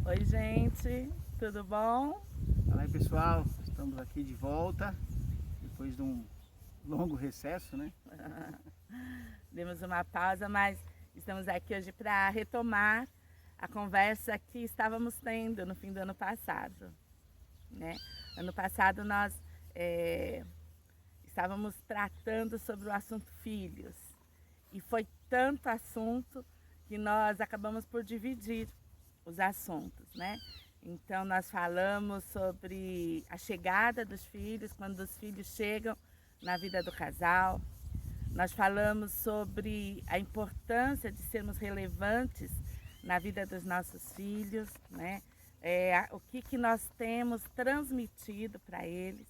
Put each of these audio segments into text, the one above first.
Oi, gente, tudo bom? Fala aí, pessoal, estamos aqui de volta depois de um longo recesso, né? Demos uma pausa, mas estamos aqui hoje para retomar a conversa que estávamos tendo no fim do ano passado, né? Ano passado nós estávamos tratando sobre o assunto filhos e foi tanto assunto que nós acabamos por dividir os assuntos, né? Então nós falamos sobre a chegada dos filhos, quando os filhos chegam na vida do casal. Nós falamos sobre a importância de sermos relevantes na vida dos nossos filhos, né? O que nós temos transmitido para eles.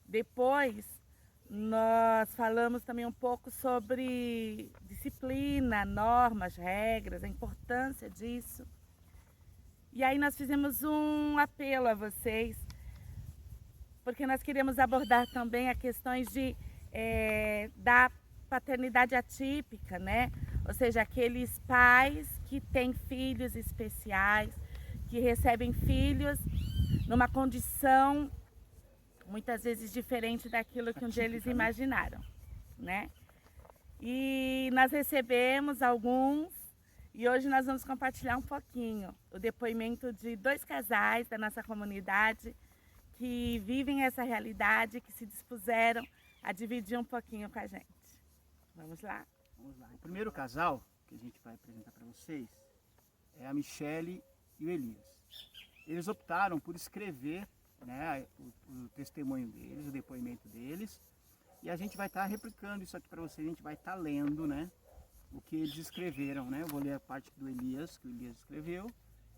Depois nós falamos também um pouco sobre disciplina, normas, regras, a importância disso. E aí nós fizemos um apelo a vocês, porque nós queríamos abordar também as questões da paternidade atípica, né? Ou seja, aqueles pais que têm filhos especiais, que recebem filhos numa condição muitas vezes diferente daquilo que um dia eles imaginaram, né? E nós recebemos alguns. E hoje nós vamos compartilhar um pouquinho o depoimento de 2 casais da nossa comunidade que vivem essa realidade, que se dispuseram a dividir um pouquinho com a gente. Vamos lá? Vamos lá. O primeiro casal que a gente vai apresentar para vocês é a Michele e o Elias. Eles optaram por escrever, né, o testemunho deles, o depoimento deles, e a gente vai estar replicando isso aqui para vocês, a gente vai estar lendo, né, o que eles escreveram, né? Eu vou ler a parte do Elias, que o Elias escreveu,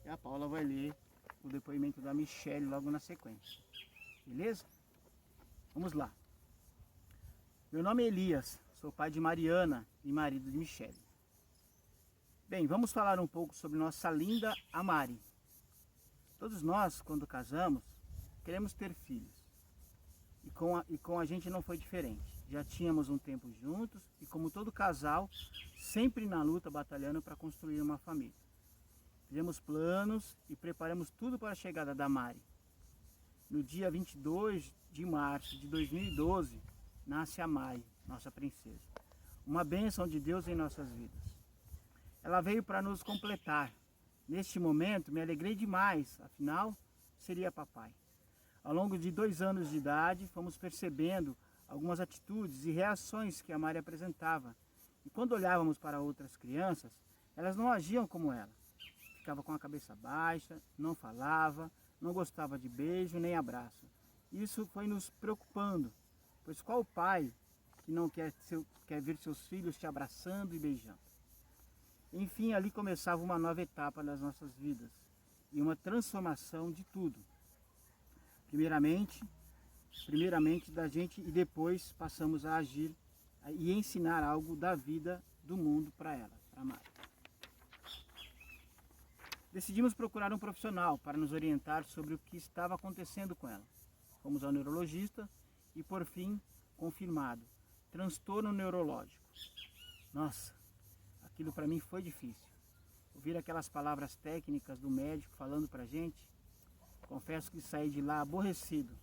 e a Paula vai ler o depoimento da Michele logo na sequência. Beleza? Vamos lá. Meu nome é Elias, sou pai de Mariana e marido de Michele. Bem, vamos falar um pouco sobre nossa linda Amari. Todos nós, quando casamos, queremos ter filhos. E com a gente não foi diferente. Já tínhamos um tempo juntos e, como todo casal, sempre na luta, batalhando para construir uma família. Fizemos planos e preparamos tudo para a chegada da Mari. No dia 22 de março de 2012, nasce a Mari, nossa princesa. Uma bênção de Deus em nossas vidas. Ela veio para nos completar. Neste momento, me alegrei demais, afinal, seria papai. Ao longo de 2 anos de idade, fomos percebendo algumas atitudes e reações que a Mari apresentava. E quando olhávamos para outras crianças, elas não agiam como ela. Ficava com a cabeça baixa, não falava, não gostava de beijo nem abraço. Isso foi nos preocupando, pois qual pai que não quer ver seus filhos te abraçando e beijando? Enfim, ali começava uma nova etapa das nossas vidas e uma transformação de tudo. Primeiramente da gente, e depois passamos a agir e ensinar algo da vida, do mundo para ela, para a Mari. Decidimos procurar um profissional para nos orientar sobre o que estava acontecendo com ela. Fomos ao neurologista e, por fim, confirmado: transtorno neurológico. Nossa, aquilo para mim foi difícil. Ouvir aquelas palavras técnicas do médico falando para a gente, confesso que saí de lá aborrecido,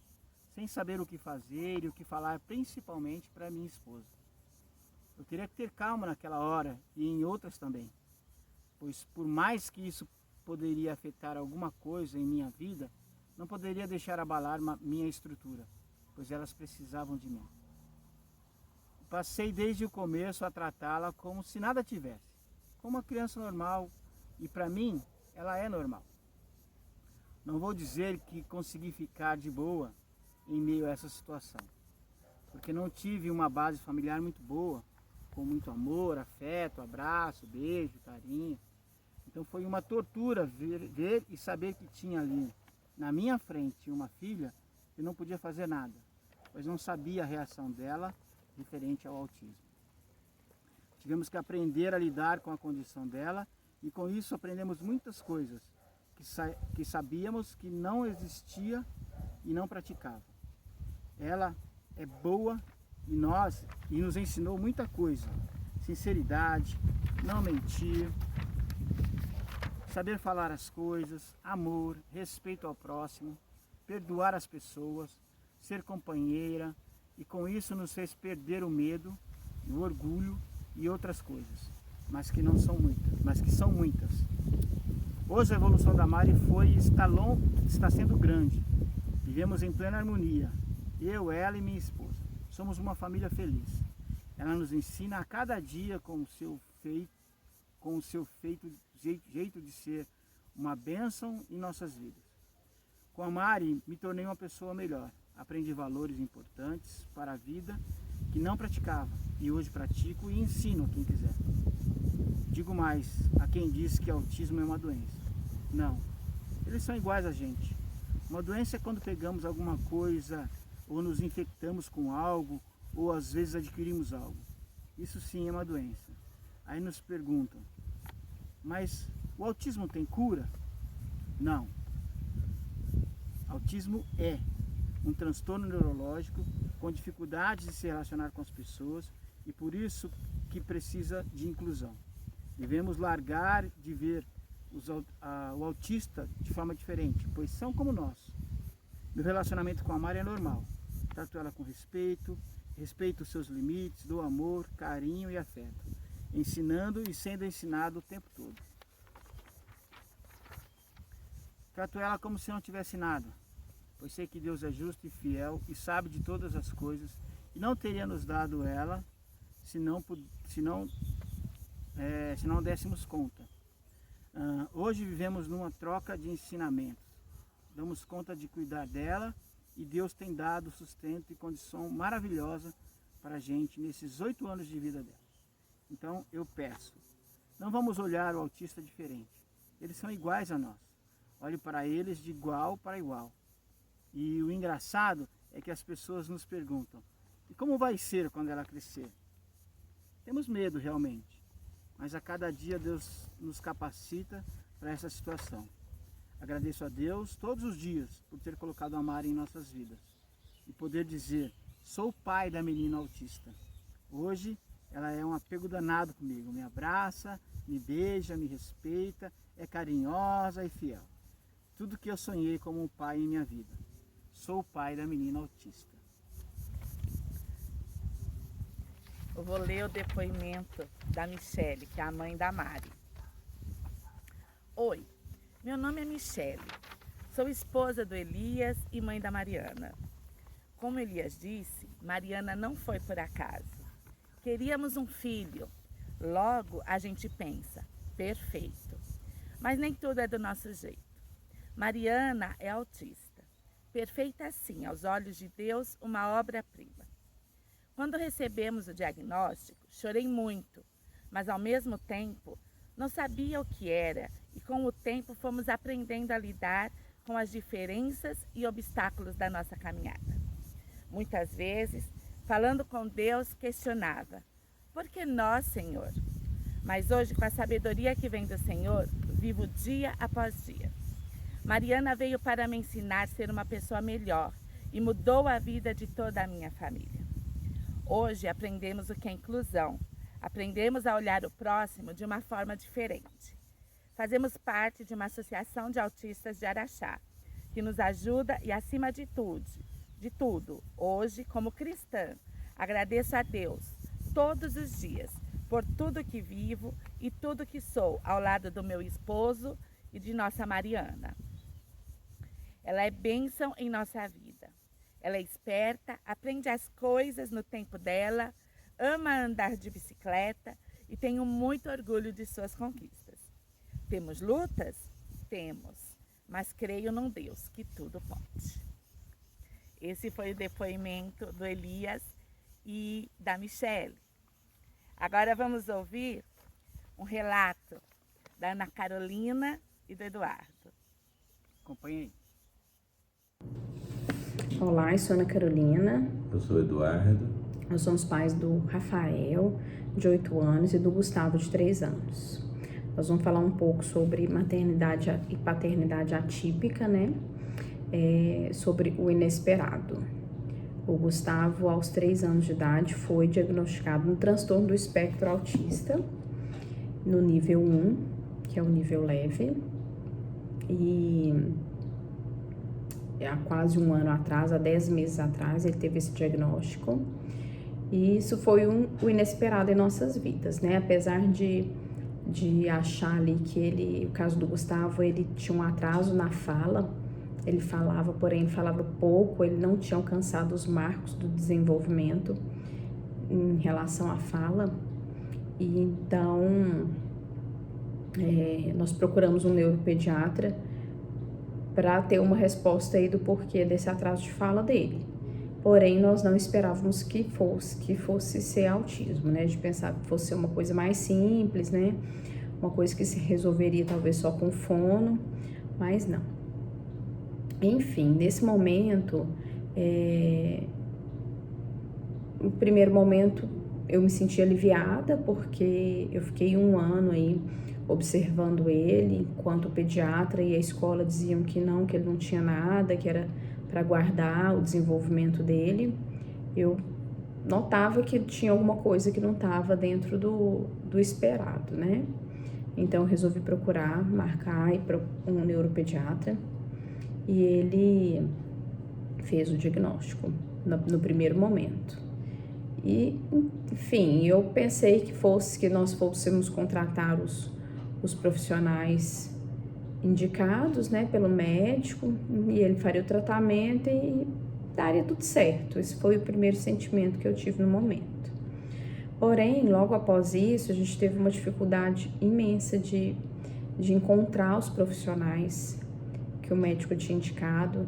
sem saber o que fazer e o que falar, principalmente para minha esposa. Eu teria que ter calma naquela hora e em outras também, pois por mais que isso poderia afetar alguma coisa em minha vida, não poderia deixar abalar minha estrutura, pois elas precisavam de mim. Passei desde o começo a tratá-la como se nada tivesse, como uma criança normal, e para mim ela é normal. Não vou dizer que consegui ficar de boa em meio a essa situação, porque não tive uma base familiar muito boa, com muito amor, afeto, abraço, beijo, carinho. Então foi uma tortura ver e saber que tinha ali na minha frente uma filha que não podia fazer nada, pois não sabia a reação dela referente ao autismo. Tivemos que aprender a lidar com a condição dela e com isso aprendemos muitas coisas que sabíamos que não existia e não praticava. Ela é boa e nos ensinou muita coisa. Sinceridade, não mentir, saber falar as coisas, amor, respeito ao próximo, perdoar as pessoas, ser companheira, e com isso nos fez perder o medo, o orgulho e outras coisas, mas que são muitas. Hoje a evolução da Mari está sendo grande. Vivemos em plena harmonia. Eu, ela e minha esposa. Somos uma família feliz. Ela nos ensina a cada dia com o seu jeito de ser uma bênção em nossas vidas. Com a Mari me tornei uma pessoa melhor. Aprendi valores importantes para a vida que não praticava e hoje pratico e ensino a quem quiser. Digo mais a quem diz que autismo é uma doença. Não, eles são iguais a gente. Uma doença é quando pegamos alguma coisa ou nos infectamos com algo ou às vezes adquirimos algo. Isso sim é uma doença. Aí nos perguntam, mas o autismo tem cura? Não. Autismo é um transtorno neurológico com dificuldades de se relacionar com as pessoas e por isso que precisa de inclusão. Devemos largar de ver o autista de forma diferente, pois são como nós. Meu relacionamento com a Mari é normal. Trato ela com respeito, respeito os seus limites, dou amor, carinho e afeto, ensinando e sendo ensinado o tempo todo. Trato ela como se não tivesse nada, pois sei que Deus é justo e fiel e sabe de todas as coisas e não teria nos dado ela se não dessemos conta. Hoje vivemos numa troca de ensinamentos. Damos conta de cuidar dela e Deus tem dado sustento e condição maravilhosa para a gente nesses 8 anos de vida dela. Então eu peço, não vamos olhar o autista diferente. Eles são iguais a nós. Olhe para eles de igual para igual. E o engraçado é que as pessoas nos perguntam, e como vai ser quando ela crescer? Temos medo realmente, mas a cada dia Deus nos capacita para essa situação. Agradeço a Deus todos os dias por ter colocado a Mari em nossas vidas e poder dizer, sou o pai da menina autista. Hoje ela é um apego danado comigo, me abraça, me beija, me respeita, é carinhosa e fiel. Tudo que eu sonhei como um pai em minha vida. Sou o pai da menina autista. Eu vou ler o depoimento da Michele, que é a mãe da Mari. Oi, meu nome é Michele. Sou esposa do Elias e mãe da Mariana. Como Elias disse, Mariana não foi por acaso. Queríamos um filho. Logo a gente pensa, perfeito. Mas nem tudo é do nosso jeito. Mariana é autista. Perfeita sim, aos olhos de Deus, uma obra-prima. Quando recebemos o diagnóstico, chorei muito, mas ao mesmo tempo não sabia o que era e com o tempo fomos aprendendo a lidar com as diferenças e obstáculos da nossa caminhada. Muitas vezes, falando com Deus, questionava, por que nós, Senhor? Mas hoje, com a sabedoria que vem do Senhor, vivo dia após dia. Mariana veio para me ensinar a ser uma pessoa melhor e mudou a vida de toda a minha família. Hoje aprendemos o que é inclusão, aprendemos a olhar o próximo de uma forma diferente. Fazemos parte de uma associação de autistas de Araxá, que nos ajuda e acima de tudo, hoje como cristã, agradeço a Deus todos os dias por tudo que vivo e tudo que sou ao lado do meu esposo e de nossa Mariana. Ela é bênção em nossa vida. Ela é esperta, aprende as coisas no tempo dela, ama andar de bicicleta e tenho muito orgulho de suas conquistas. Temos lutas? Temos, mas creio num Deus que tudo pode. Esse foi o depoimento do Elias e da Michele. Agora vamos ouvir um relato da Ana Carolina e do Eduardo. Acompanhe aí. Olá, eu sou Ana Carolina. Eu sou o Eduardo. Nós somos pais do Rafael, de 8 anos, e do Gustavo, de 3 anos. Nós vamos falar um pouco sobre maternidade e paternidade atípica, né? Sobre o inesperado. O Gustavo, aos 3 anos de idade, foi diagnosticado no transtorno do espectro autista, no nível 1, que que é o nível leve. E há quase um ano atrás, há 10 meses atrás, ele teve esse diagnóstico. E isso foi o inesperado em nossas vidas, né? Apesar de achar ali que o caso do Gustavo, ele tinha um atraso na fala, ele falava, porém ele falava pouco, ele não tinha alcançado os marcos do desenvolvimento em relação à fala. E então, nós procuramos um neuropediatra para ter uma resposta aí do porquê desse atraso de fala dele. Porém, nós não esperávamos que fosse ser autismo, né? De pensar que fosse ser uma coisa mais simples, né? Uma coisa que se resolveria talvez só com fono, mas não. Enfim, nesse momento, no primeiro momento eu me senti aliviada, porque eu fiquei um ano aí observando ele, enquanto o pediatra e a escola diziam que ele não tinha nada, que era para guardar o desenvolvimento dele. Eu notava que tinha alguma coisa que não estava dentro do esperado, né? Então eu resolvi marcar um neuropediatra, e ele fez o diagnóstico no primeiro momento. E, enfim, eu pensei que nós fôssemos contratar os profissionais indicados, né, pelo médico, e ele faria o tratamento e daria tudo certo. Esse foi o primeiro sentimento que eu tive no momento. Porém, logo após isso, a gente teve uma dificuldade imensa de encontrar os profissionais que o médico tinha indicado,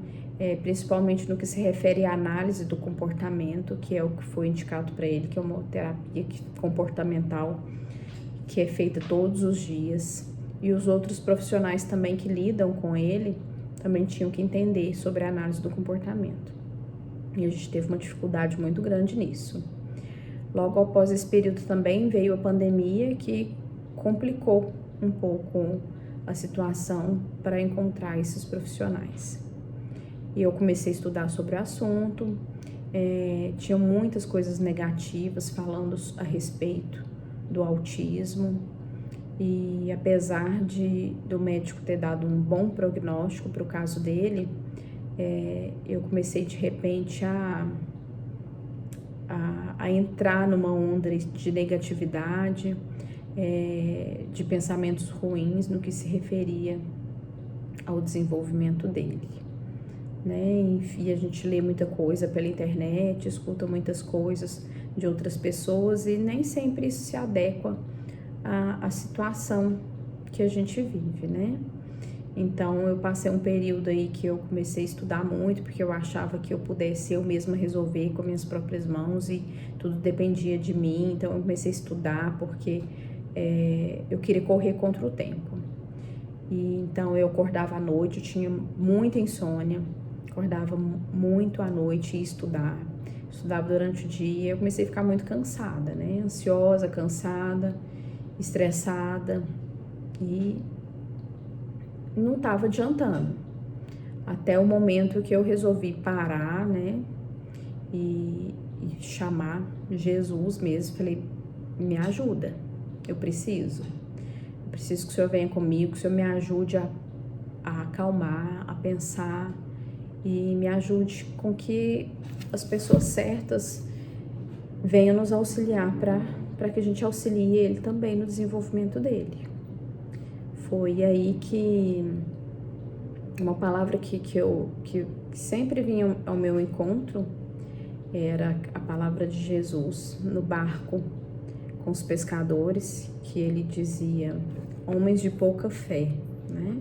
principalmente no que se refere à análise do comportamento, que é o que foi indicado para ele, que é uma terapia comportamental que é feita todos os dias. E os outros profissionais também que lidam com ele também tinham que entender sobre a análise do comportamento. E a gente teve uma dificuldade muito grande nisso. Logo após esse período também veio a pandemia, que complicou um pouco a situação para encontrar esses profissionais. E eu comecei a estudar sobre o assunto, tinha muitas coisas negativas falando a respeito do autismo. E apesar do médico ter dado um bom prognóstico para o caso dele, eu comecei de repente a entrar numa onda de negatividade, de pensamentos ruins no que se referia ao desenvolvimento dele, né? Enfim, a gente lê muita coisa pela internet, escuta muitas coisas de outras pessoas e nem sempre isso se adequa a situação que a gente vive, né? Então eu passei um período aí que eu comecei a estudar muito, porque eu achava que eu pudesse eu mesma resolver com minhas próprias mãos e tudo dependia de mim. Então eu comecei a estudar porque eu queria correr contra o tempo. E então eu acordava à noite, eu tinha muita insônia, acordava muito à noite e estudava durante o dia. Eu comecei a ficar muito cansada, né? Ansiosa, cansada, estressada, e não estava adiantando. Até o momento que eu resolvi parar, né, e chamar Jesus mesmo. Falei, me ajuda, eu preciso que o Senhor venha comigo, que o Senhor me ajude a acalmar, a pensar, e me ajude com que as pessoas certas venham nos auxiliar para que a gente auxilie ele também no desenvolvimento dele. Foi aí que uma palavra que sempre vinha ao meu encontro era a palavra de Jesus no barco com os pescadores, que ele dizia, homens de pouca fé, né?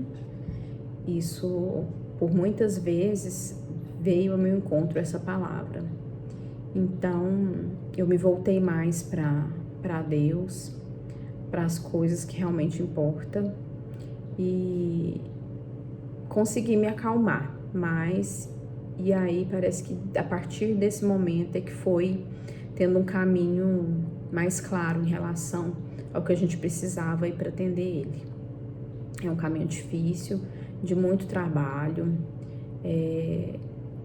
Isso, por muitas vezes, veio ao meu encontro essa palavra. Então, eu me voltei mais para Deus, para as coisas que realmente importam, e consegui me acalmar mais. E aí parece que a partir desse momento é que foi tendo um caminho mais claro em relação ao que a gente precisava aí para atender ele. É um caminho difícil, de muito trabalho,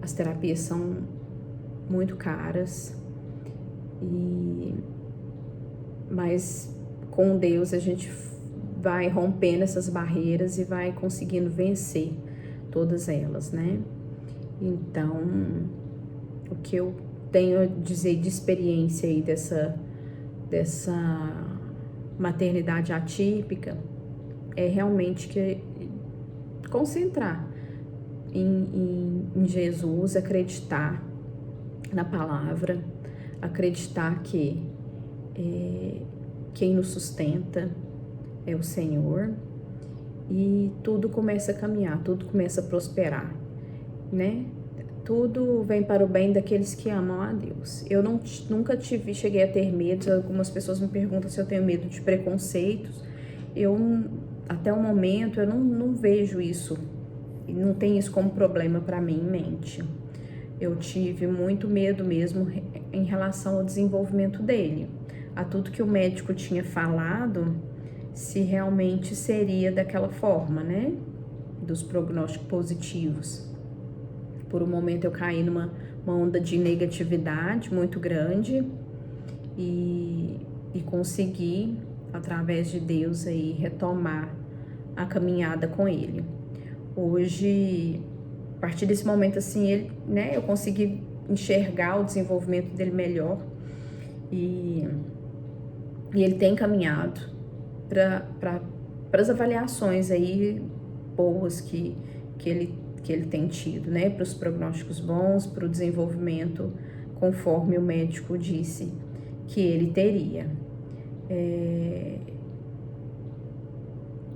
as terapias são muito caras, mas com Deus a gente vai rompendo essas barreiras e vai conseguindo vencer todas elas, né? Então, o que eu tenho a dizer de experiência aí dessa maternidade atípica é realmente que concentrar em Jesus, acreditar na palavra, acreditar que quem nos sustenta é o Senhor, e tudo começa a caminhar, tudo começa a prosperar, né? Tudo vem para o bem daqueles que amam a Deus. Eu nunca cheguei a ter medo. Algumas pessoas me perguntam se eu tenho medo de preconceitos. Até o momento, eu não vejo isso, não tenho isso como problema para mim em mente. Eu tive muito medo mesmo em relação ao desenvolvimento dele, a tudo que o médico tinha falado, se realmente seria daquela forma, né? Dos prognósticos positivos. Por um momento eu caí numa onda de negatividade muito grande e consegui, através de Deus, aí, retomar a caminhada com ele. Hoje, a partir desse momento, assim, eu consegui enxergar o desenvolvimento dele melhor e ele tem caminhado para as avaliações aí boas que ele tem tido, né? Para os prognósticos bons, para o desenvolvimento conforme o médico disse que ele teria.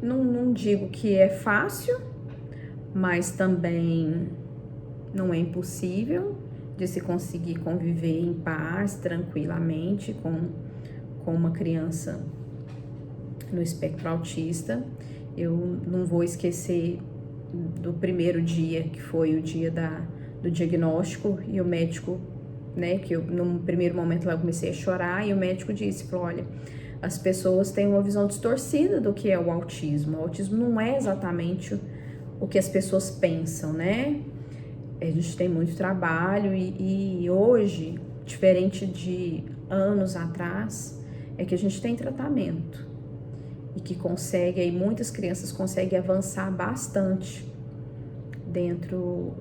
Não digo que é fácil, mas também não é impossível de se conseguir conviver em paz, tranquilamente com uma criança no espectro autista. Eu não vou esquecer do primeiro dia, que foi o dia do diagnóstico, e o médico, né, que eu, no primeiro momento lá eu comecei a chorar, e o médico disse, olha, as pessoas têm uma visão distorcida do que é o autismo. O autismo não é exatamente o que as pessoas pensam, né? A gente tem muito trabalho e hoje, diferente de anos atrás, é que a gente tem tratamento e que consegue, aí muitas crianças conseguem avançar bastante dentro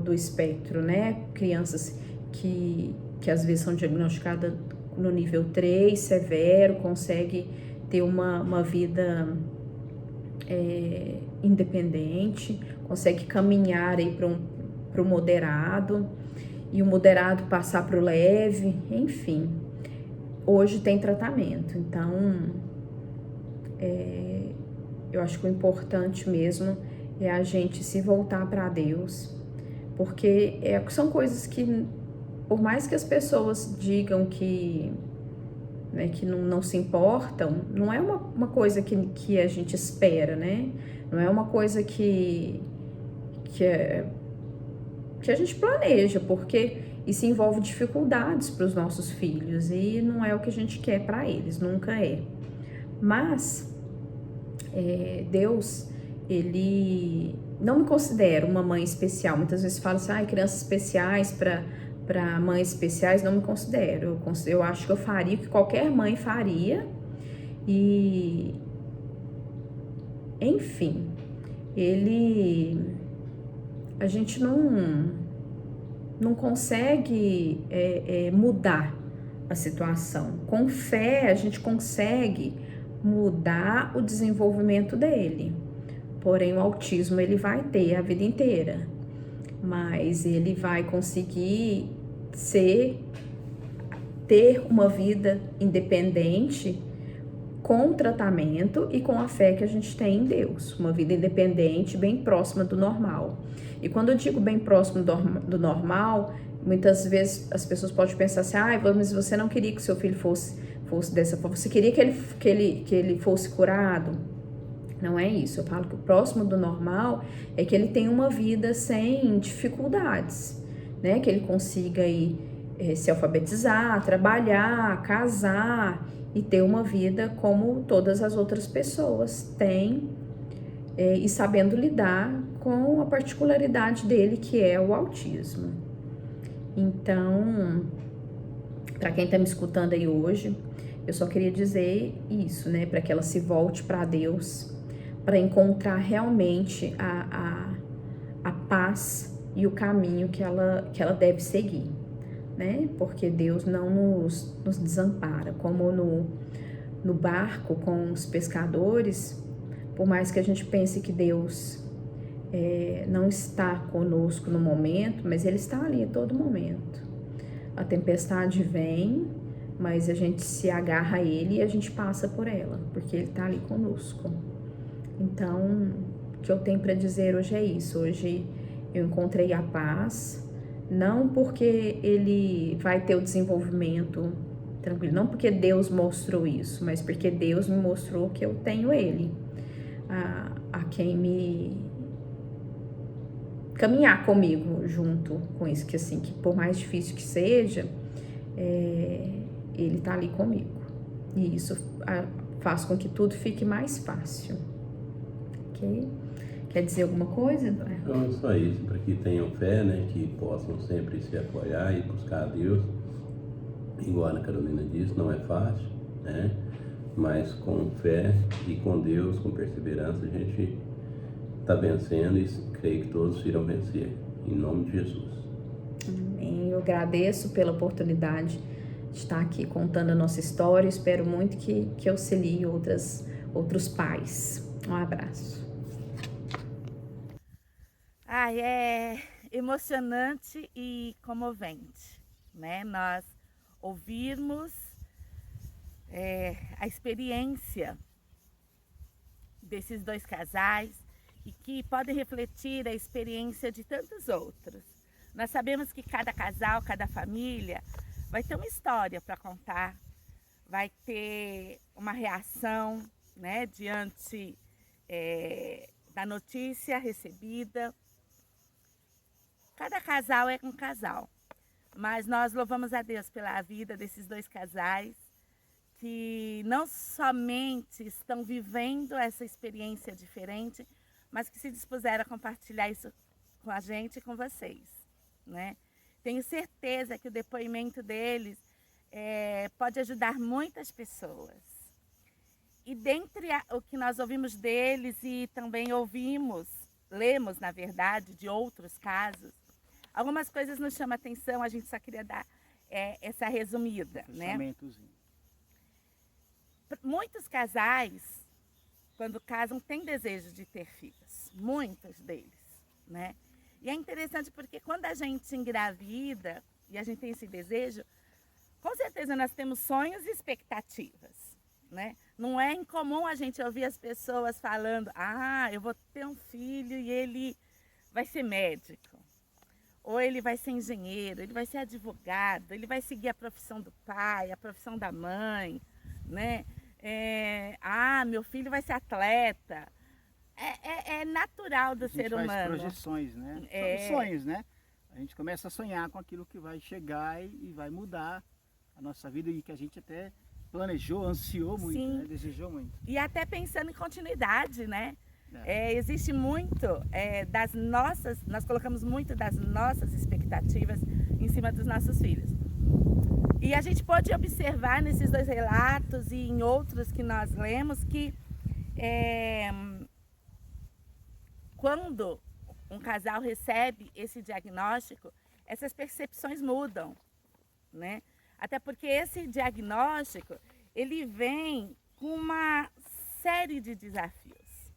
do espectro, né? Crianças que às vezes são diagnosticadas no nível 3, severo, consegue ter uma vida independente, consegue caminhar aí para o moderado, e o moderado passar para o leve, enfim. Hoje tem tratamento, então eu acho que o importante mesmo é a gente se voltar para Deus, porque são coisas que, por mais que as pessoas digam que não se importam, não é uma coisa que a gente espera, né? Não é uma coisa que a gente planeja, porque isso envolve dificuldades para os nossos filhos e não é o que a gente quer para eles, nunca é. Mas Deus, ele não me considera uma mãe especial. Muitas vezes fala assim, crianças especiais para mães especiais, não me considero. Eu acho que eu faria o que qualquer mãe faria. E enfim, a gente não consegue mudar a situação. Com fé a gente consegue mudar o desenvolvimento dele. Porém, o autismo ele vai ter a vida inteira, mas ele vai conseguir ter uma vida independente com o tratamento e com a fé que a gente tem em Deus. Uma vida independente, bem próxima do normal. E quando eu digo bem próximo do normal, muitas vezes as pessoas podem pensar assim, mas você não queria que seu filho fosse dessa forma, você queria que ele fosse curado? Não é isso. Eu falo que o próximo do normal é que ele tenha uma vida sem dificuldades, né? Que ele consiga aí, se alfabetizar, trabalhar, casar e ter uma vida como todas as outras pessoas têm, e sabendo lidar com a particularidade dele, que é o autismo. Então, para quem está me escutando aí hoje, Eu só queria dizer isso, né? Para que ela se volte para Deus, para encontrar realmente a paz e o caminho que ela deve seguir, né? Porque Deus não nos desampara, como no barco com os pescadores, por mais que a gente pense que Deus não está conosco no momento, mas Ele está ali a todo momento. A tempestade vem, mas a gente se agarra a Ele e a gente passa por ela, porque Ele está ali conosco. Então, o que eu tenho para dizer hoje é isso. Hoje eu encontrei a paz, não porque Ele vai ter o desenvolvimento tranquilo, não porque Deus mostrou isso, mas porque Deus me mostrou que eu tenho Ele, a quem me caminhar comigo junto com isso, que assim, que por mais difícil que seja, Ele tá ali comigo, e isso faz com que tudo fique mais fácil, ok? Quer dizer alguma coisa? Então, só isso, para que tenham fé, né, que possam sempre se apoiar e buscar a Deus. Igual a Ana Carolina disse, não é fácil, né? Mas com fé e com Deus, com perseverança, a gente está vencendo e creio que todos irão vencer, em nome de Jesus. Amém. Eu agradeço pela oportunidade de estar aqui contando a nossa história. Espero muito que auxilie outros pais. Um abraço. É emocionante e comovente, né? Nós ouvirmos a experiência desses dois casais e que podem refletir a experiência de tantos outros. Nós sabemos que cada casal, cada família vai ter uma história para contar, vai ter uma reação, né, diante da notícia recebida. Cada casal é um casal, mas nós louvamos a Deus pela vida desses dois casais que não somente estão vivendo essa experiência diferente, mas que se dispuseram a compartilhar isso com a gente e com vocês, né? Tenho certeza que o depoimento deles pode ajudar muitas pessoas. E dentre o que nós ouvimos deles e também lemos, na verdade, de outros casos, algumas coisas nos chamam a atenção, a gente só queria dar essa resumida, né? Muitos casais, quando casam, têm desejo de ter filhos, muitos deles, né? E é interessante porque quando a gente engravida e a gente tem esse desejo, com certeza nós temos sonhos e expectativas, né? Não é incomum a gente ouvir as pessoas falando: ah, eu vou ter um filho e ele vai ser médico, ou ele vai ser engenheiro, ele vai ser advogado, ele vai seguir a profissão do pai, a profissão da mãe, né? Meu filho vai ser atleta. É natural do ser humano. A gente faz projeções, né? São sonhos, né? A gente começa a sonhar com aquilo que vai chegar e vai mudar a nossa vida e que a gente até planejou, ansiou muito, né? Desejou muito. E até pensando em continuidade, né? Existe muito nós colocamos muito das nossas expectativas em cima dos nossos filhos. E a gente pode observar nesses dois relatos e em outros que nós lemos que quando um casal recebe esse diagnóstico, essas percepções mudam, né? Até porque esse diagnóstico, ele vem com uma série de desafios.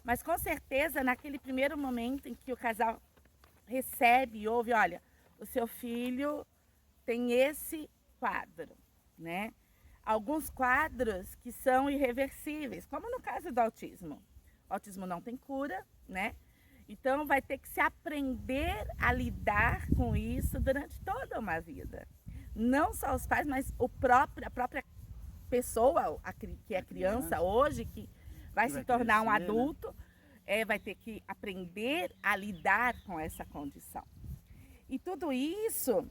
Mas com certeza, naquele primeiro momento em que o casal recebe e ouve, olha, o seu filho tem esse quadro, né? Alguns quadros que são irreversíveis, como no caso do autismo. O autismo não tem cura, né? Então vai ter que se aprender a lidar com isso durante toda uma vida. Não só os pais, mas a própria pessoa, que é criança hoje, que vai se tornar um adulto, vai ter que aprender a lidar com essa condição. E tudo isso,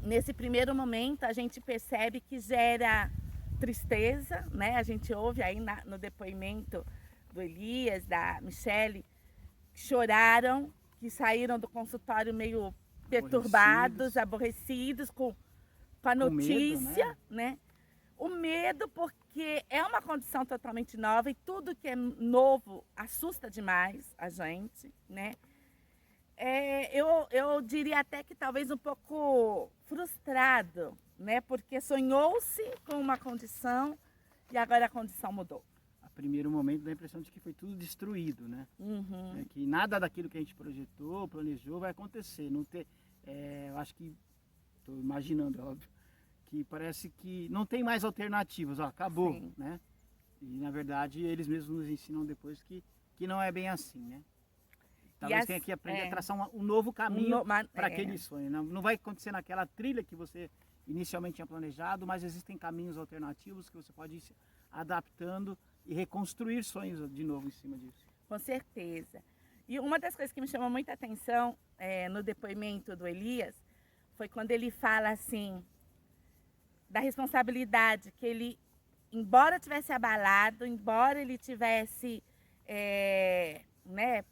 nesse primeiro momento, a gente percebe que gera tristeza, né? A gente ouve aí no depoimento do Elias, da Michele, que choraram, que saíram do consultório meio perturbados, aborrecidos com a notícia, medo, né? O medo, porque é uma condição totalmente nova e tudo que é novo assusta demais a gente, né? Eu diria até que talvez um pouco frustrado, né? Porque sonhou-se com uma condição e agora a condição mudou. A primeiro momento dá a impressão de que foi tudo destruído, né? Uhum. É que nada daquilo que a gente projetou, planejou, vai acontecer. Não ter, eu acho que, estou imaginando, é óbvio, que parece que não tem mais alternativas, ó, acabou, Sim. né? E na verdade eles mesmos nos ensinam depois que não é bem assim, né? Talvez tenha que aprender a traçar um novo caminho para aquele sonho. Não vai acontecer naquela trilha que você inicialmente tinha planejado, mas existem caminhos alternativos que você pode ir se adaptando e reconstruir sonhos de novo em cima disso. Com certeza. E uma das coisas que me chamou muita atenção no depoimento do Elias foi quando ele fala assim da responsabilidade que ele, embora tivesse abalado, embora ele tivesse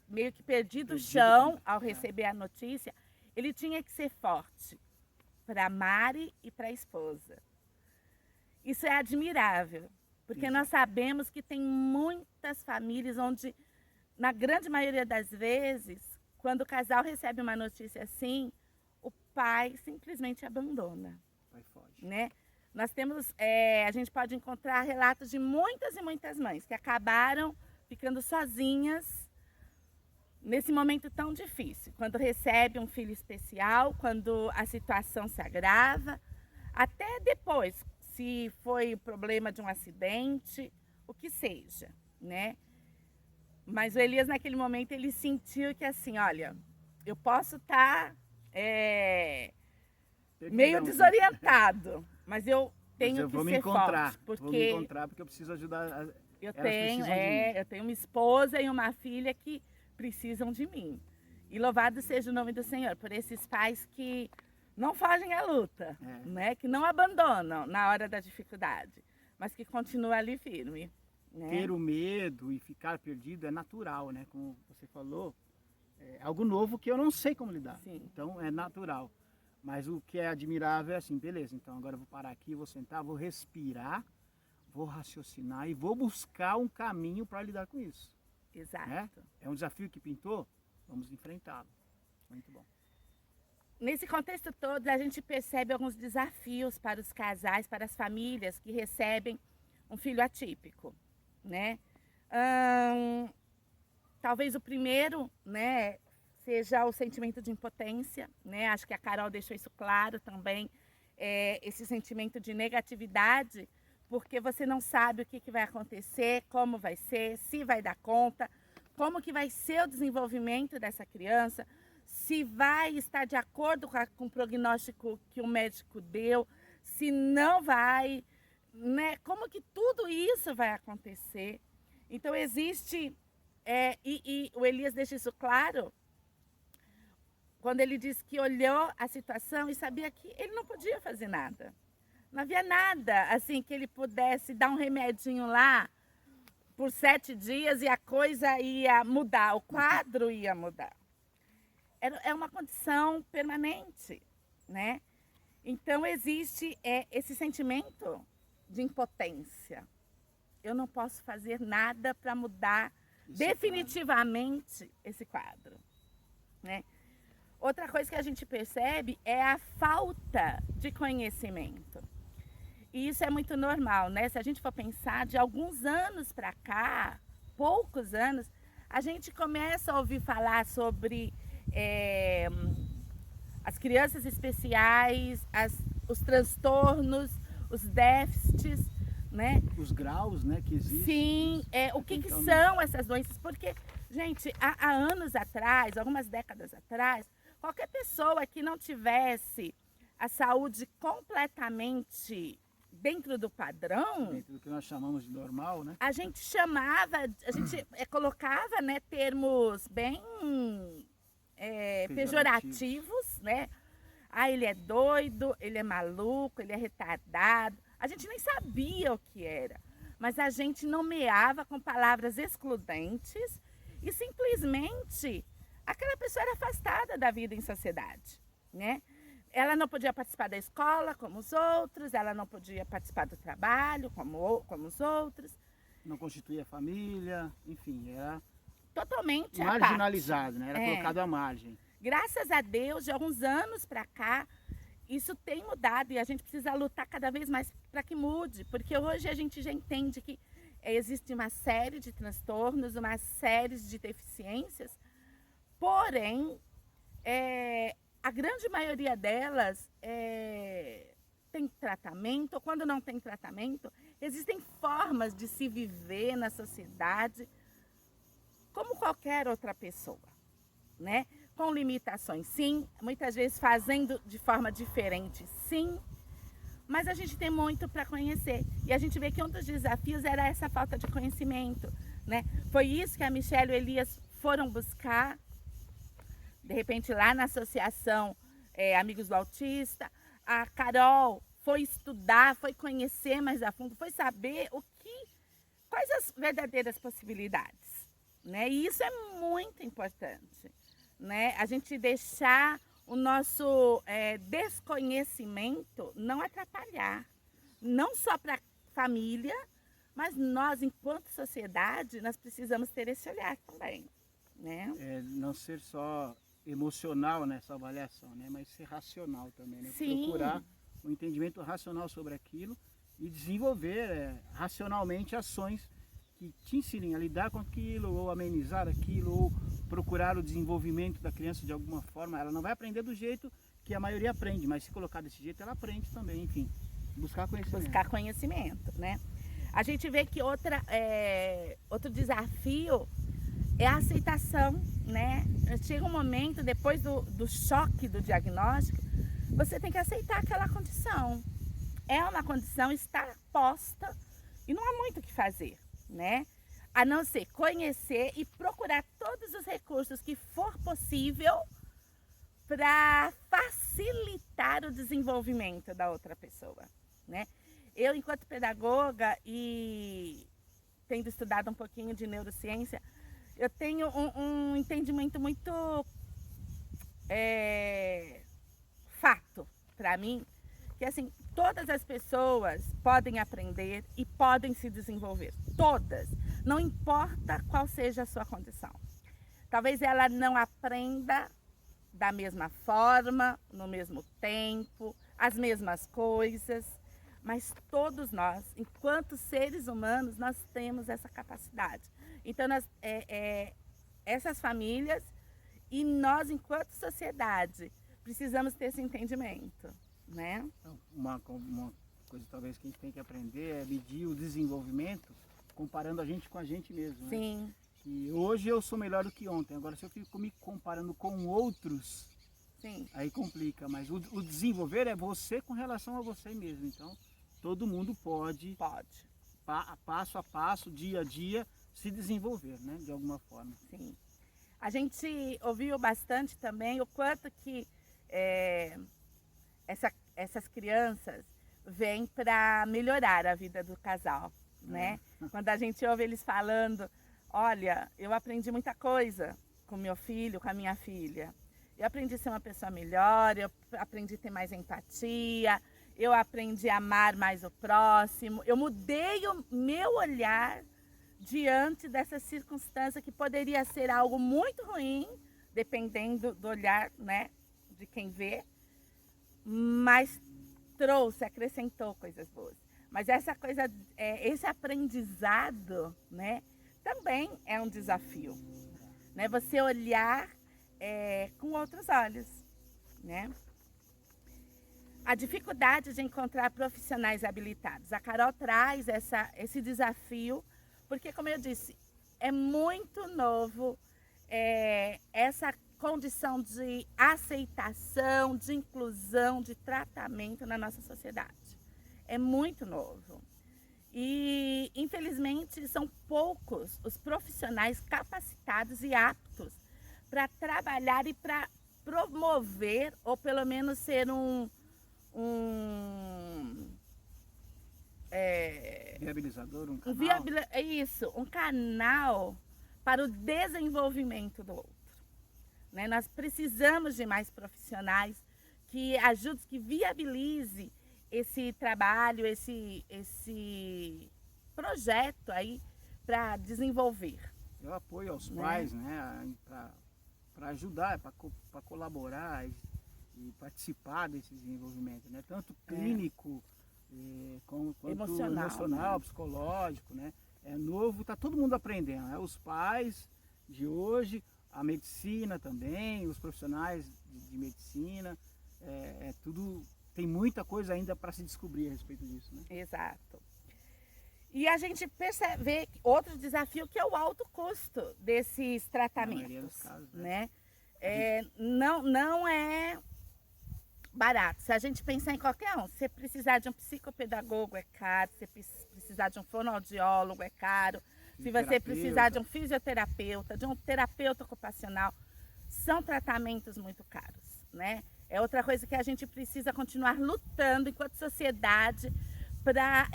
meio que perdido o chão ao receber a notícia, ele tinha que ser forte para Mari e para a esposa. Isso é admirável, porque nós sabemos que tem muitas famílias onde, na grande maioria das vezes, quando o casal recebe uma notícia assim, o pai simplesmente abandona. Vai foge. Né? Nós temos, a gente pode encontrar relatos de muitas e muitas mães que acabaram ficando sozinhas nesse momento tão difícil, quando recebe um filho especial, quando a situação se agrava, até depois, se foi o problema de um acidente, o que seja, né? Mas o Elias, naquele momento, ele sentiu que assim, olha, eu posso estar meio desorientado, mas eu tenho que ser forte, porque vou me encontrar porque eu preciso ajudar. Eu tenho uma esposa e uma filha que precisam de mim. E louvado seja o nome do Senhor por esses pais que não fogem à luta, né? Que não abandonam na hora da dificuldade, mas que continuam ali firme. Né? Ter o medo e ficar perdido é natural, né? Como você falou, é algo novo que eu não sei como lidar. Sim. Então é natural. Mas o que é admirável é assim, beleza, então agora eu vou parar aqui, vou sentar, vou respirar, vou raciocinar e vou buscar um caminho para lidar com isso. Exato. Né? É um desafio que pintou, vamos enfrentá-lo. Muito bom. Nesse contexto todo, a gente percebe alguns desafios para os casais, para as famílias que recebem um filho atípico, né? Talvez o primeiro, né, seja o sentimento de impotência, né? Acho que a Carol deixou isso claro também, esse sentimento de negatividade, porque você não sabe o que vai acontecer, como vai ser, se vai dar conta, como que vai ser o desenvolvimento dessa criança, se vai estar de acordo com o prognóstico que o médico deu, se não vai, né? Como que tudo isso vai acontecer. Então existe, e o Elias deixa isso claro, quando ele diz que olhou a situação e sabia que ele não podia fazer nada. Não havia nada assim que ele pudesse dar um remedinho lá por 7 dias e a coisa ia mudar, o quadro ia mudar. É uma condição permanente, né? Então existe esse sentimento de impotência. Eu não posso fazer nada para mudar definitivamente esse quadro, né? Outra coisa que a gente percebe é a falta de conhecimento. E isso é muito normal, né? Se a gente for pensar, de alguns anos para cá, poucos anos, a gente começa a ouvir falar sobre as crianças especiais, os transtornos, os déficits, né? Os graus, né, que existem. Sim, o que são essas doenças? Porque, gente, há anos atrás, algumas décadas atrás, qualquer pessoa que não tivesse a saúde completamente dentro do padrão, dentro do que nós chamamos de normal, né? a gente colocava, né, termos bem pejorativos, né? Ah, ele é doido, ele é maluco, ele é retardado. A gente nem sabia o que era, mas a gente nomeava com palavras excludentes e simplesmente aquela pessoa era afastada da vida em sociedade, né? ela não podia participar da escola como os outros, ela não podia participar do trabalho como os outros. Não constituía família, enfim, era Totalmente à marginalizado, né? Era É. colocado à margem. Graças a Deus, de alguns anos para cá, isso tem mudado e a gente precisa lutar cada vez mais para que mude, porque hoje a gente já entende que existe uma série de transtornos, uma série de deficiências, porém, a grande maioria delas tem tratamento, ou quando não tem tratamento, existem formas de se viver na sociedade como qualquer outra pessoa, né? Com limitações, sim, muitas vezes fazendo de forma diferente, sim, mas a gente tem muito para conhecer. E a gente vê que um dos desafios era essa falta de conhecimento, né? Foi isso que a Michelle e o Elias foram buscar, de repente lá na associação Amigos do Autista. A Carol foi estudar, foi conhecer mais a fundo, foi saber quais as verdadeiras possibilidades, né? E isso é muito importante, né? A gente deixar o nosso desconhecimento não atrapalhar, não só para a família, mas nós, enquanto sociedade, nós precisamos ter esse olhar também, né? Não ser só emocional nessa avaliação, né? Mas ser racional também, né? Sim. Procurar um entendimento racional sobre aquilo e desenvolver racionalmente ações que te ensinem a lidar com aquilo, ou amenizar aquilo, ou procurar o desenvolvimento da criança de alguma forma. Ela não vai aprender do jeito que a maioria aprende, mas se colocar desse jeito, ela aprende também, enfim. Buscar conhecimento. Buscar conhecimento, né? A gente vê que outro desafio é a aceitação, né? Chega um momento, depois do choque do diagnóstico, você tem que aceitar aquela condição. É uma condição, está posta e não há muito o que fazer, né? A não ser conhecer e procurar todos os recursos que for possível para facilitar o desenvolvimento da outra pessoa, né? Eu, enquanto pedagoga e tendo estudado um pouquinho de neurociência, eu tenho um entendimento muito fato para mim, que assim, todas as pessoas podem aprender e podem se desenvolver, todas, não importa qual seja a sua condição. Talvez ela não aprenda da mesma forma, no mesmo tempo, as mesmas coisas, mas todos nós, enquanto seres humanos, nós temos essa capacidade. Então, essas famílias e nós, enquanto sociedade, precisamos ter esse entendimento, né? Uma coisa talvez que a gente tem que aprender é medir o desenvolvimento comparando a gente com a gente mesmo, né? Sim. E hoje eu sou melhor do que ontem, agora se eu fico me comparando com outros, Sim. aí complica, mas o desenvolver é você com relação a você mesmo, então todo mundo pode, passo a passo, dia a dia, se desenvolver, né, de alguma forma. Sim. A gente ouviu bastante também o quanto que essas crianças vêm para melhorar a vida do casal, né? Quando a gente ouve eles falando, olha, eu aprendi muita coisa com meu filho, com a minha filha. Eu aprendi a ser uma pessoa melhor, eu aprendi a ter mais empatia, eu aprendi a amar mais o próximo, eu mudei o meu olhar diante dessa circunstância que poderia ser algo muito ruim, dependendo do olhar, né, de quem vê, mas acrescentou coisas boas. Mas essa coisa, esse aprendizado, né, também é um desafio, né? Você olhar com outros olhos, né? A dificuldade de encontrar profissionais habilitados. A Carol traz esse desafio, porque, como eu disse, é muito novo essa condição de aceitação, de inclusão, de tratamento na nossa sociedade. É muito novo. E, infelizmente, são poucos os profissionais capacitados e aptos para trabalhar e para promover, ou pelo menos ser viabilizador, um canal. Um canal para o desenvolvimento do outro, né? Nós precisamos de mais profissionais que ajude, que viabilize esse trabalho, esse projeto aí para desenvolver. Eu apoio aos pais, né, para ajudar, para colaborar e participar desse desenvolvimento, né, tanto clínico quanto emocional, psicológico, né. É novo, tá todo mundo aprendendo, né? Os pais de hoje, a medicina também, os profissionais de medicina, tudo, tem muita coisa ainda para se descobrir a respeito disso, né? Exato. E a gente percebe outro desafio que é o alto custo desses tratamentos, na maioria dos casos, né? Não é barato. Se a gente pensar em qualquer um, se precisar de um psicopedagogo é caro, se precisar de um fonoaudiólogo é caro, se você precisar de um fisioterapeuta, de um terapeuta ocupacional, são tratamentos muito caros, né? É outra coisa que a gente precisa continuar lutando enquanto sociedade para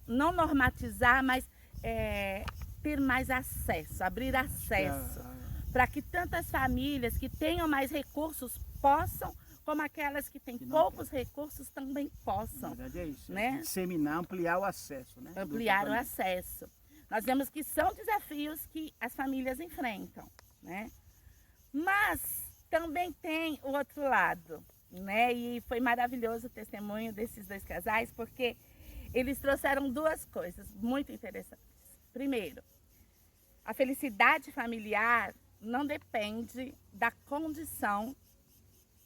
não normatizar, mas ter mais acesso, abrir acesso, para que tantas famílias que tenham mais recursos possam, como aquelas que têm poucos recursos também possam. Na verdade é isso, né? Disseminar, ampliar o acesso, né? Ampliar o acesso. Nós vemos que são desafios que as famílias enfrentam, né? Mas também tem o outro lado, né? E foi maravilhoso o testemunho desses dois casais, porque eles trouxeram duas coisas muito interessantes. Primeiro, a felicidade familiar não depende da condição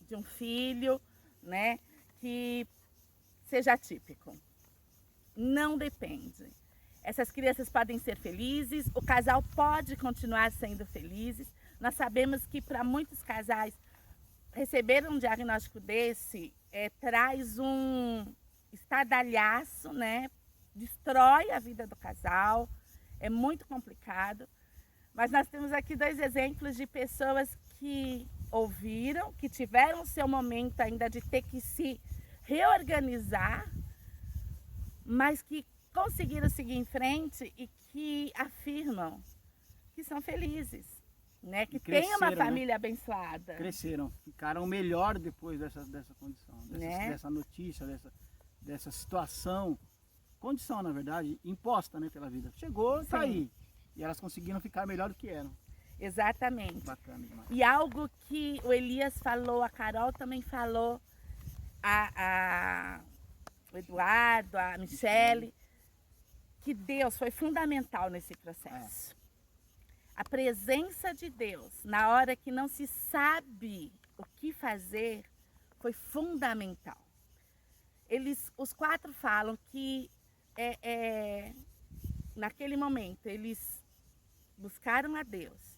de um filho, né, que seja atípico. Não depende. Essas crianças podem ser felizes, o casal pode continuar sendo felizes. Nós sabemos que para muitos casais receber um diagnóstico desse traz um estardalhaço, né? Destrói a vida do casal, é muito complicado. Mas nós temos aqui dois exemplos de pessoas que ouviram, que tiveram o seu momento ainda de ter que se reorganizar, mas que conseguiram seguir em frente e que afirmam que são felizes, né? Que tem uma família abençoada. Cresceram, ficaram melhor depois dessa condição, dessa notícia, dessa situação, condição na verdade, imposta, né, pela vida. Chegou, tá aí. E elas conseguiram ficar melhor do que eram. Exatamente. Bacana demais. E algo que o Elias falou, a Carol também falou, o Eduardo, a Michele, que Deus foi fundamental nesse processo. A presença de Deus, na hora que não se sabe o que fazer, foi fundamental. Os quatro falam que naquele momento eles buscaram a Deus.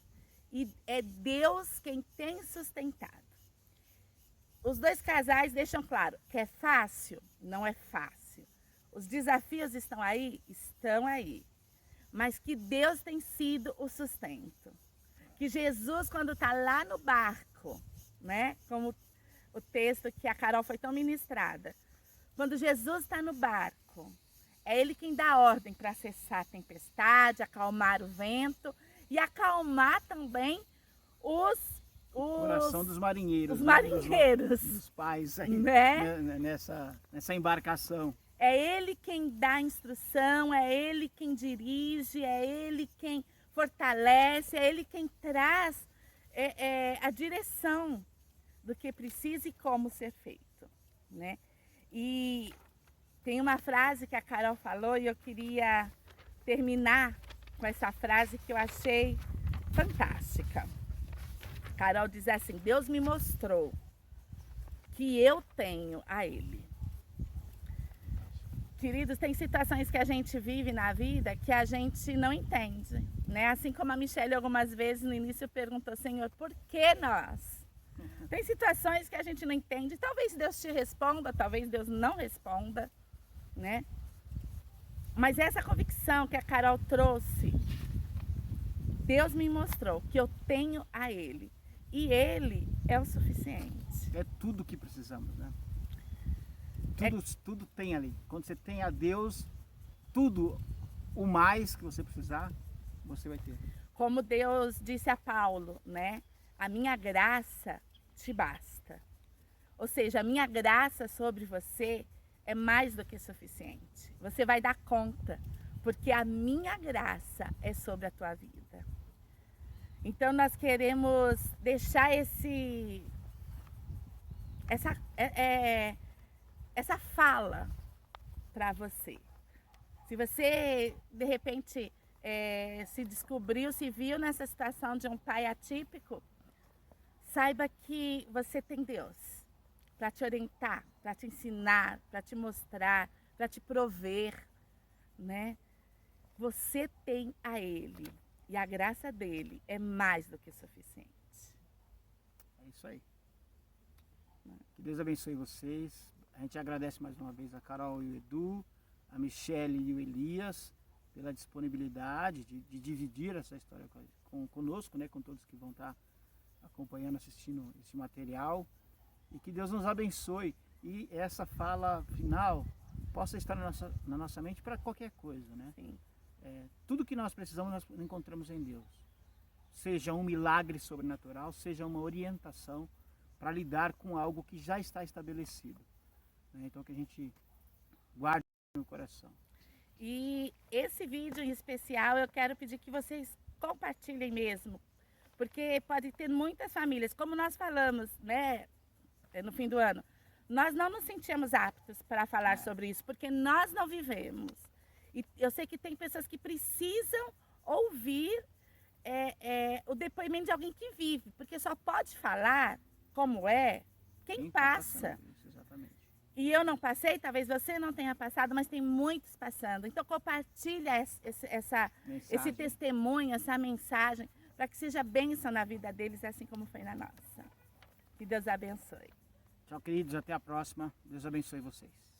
E é Deus quem tem sustentado. Os dois casais deixam claro que é fácil? Não é fácil. Os desafios estão aí? Estão aí. Mas que Deus tem sido o sustento. Que Jesus, quando está lá no barco, né? Como o texto que a Carol foi tão ministrada. Quando Jesus está no barco, é Ele quem dá ordem para cessar a tempestade, acalmar o vento e acalmar também o coração dos marinheiros. Os marinheiros. Dos pais aí, né? nessa embarcação. É Ele quem dá instrução, é Ele quem dirige, é Ele quem fortalece, é Ele quem traz a direção do que precisa e como ser feito, né? E tem uma frase que a Carol falou e eu queria terminar com essa frase que eu achei fantástica. A Carol diz assim: Deus me mostrou que eu tenho a Ele. Queridos, tem situações que a gente vive na vida que a gente não entende, né? Assim como a Michele algumas vezes no início perguntou: Senhor, por que nós? Tem situações que a gente não entende. Talvez Deus te responda, talvez Deus não responda, né? Mas essa convicção que a Carol trouxe, Deus me mostrou que eu tenho a Ele. E Ele é o suficiente. É tudo que precisamos, né? Tudo tem ali. Quando você tem a Deus, tudo o mais que você precisar, você vai ter. Como Deus disse a Paulo, né? A minha graça te basta. Ou seja, a minha graça sobre você é mais do que suficiente. Você vai dar conta, porque a minha graça é sobre a tua vida. Então nós queremos deixar essa fala para você. Se você, de repente, se descobriu, se viu nessa situação de um pai atípico, saiba que você tem Deus para te orientar, para te ensinar, para te mostrar, para te prover, né? Você tem a Ele e a graça dele é mais do que suficiente. É isso aí. Que Deus abençoe vocês. A gente agradece mais uma vez a Carol e o Edu, a Michele e o Elias, pela disponibilidade de dividir essa história conosco, né, com todos que vão estar acompanhando, assistindo esse material. E que Deus nos abençoe e essa fala final possa estar na nossa mente para qualquer coisa, né? Sim. Tudo que nós precisamos nós encontramos em Deus. Seja um milagre sobrenatural, seja uma orientação para lidar com algo que já está estabelecido, né? Então que a gente guarde no coração. E esse vídeo em especial eu quero pedir que vocês compartilhem mesmo, porque pode ter muitas famílias, como nós falamos, né, no fim do ano, nós não nos sentimos aptos para falar sobre isso, porque nós não vivemos. E eu sei que tem pessoas que precisam ouvir o depoimento de alguém que vive, porque só pode falar como é quem passa. Isso, exatamente. E eu não passei, talvez você não tenha passado, mas tem muitos passando. Então compartilha esse testemunho, essa mensagem, para que seja bênção na vida deles, assim como foi na nossa. Que Deus abençoe. Tchau, queridos. Até a próxima. Deus abençoe vocês.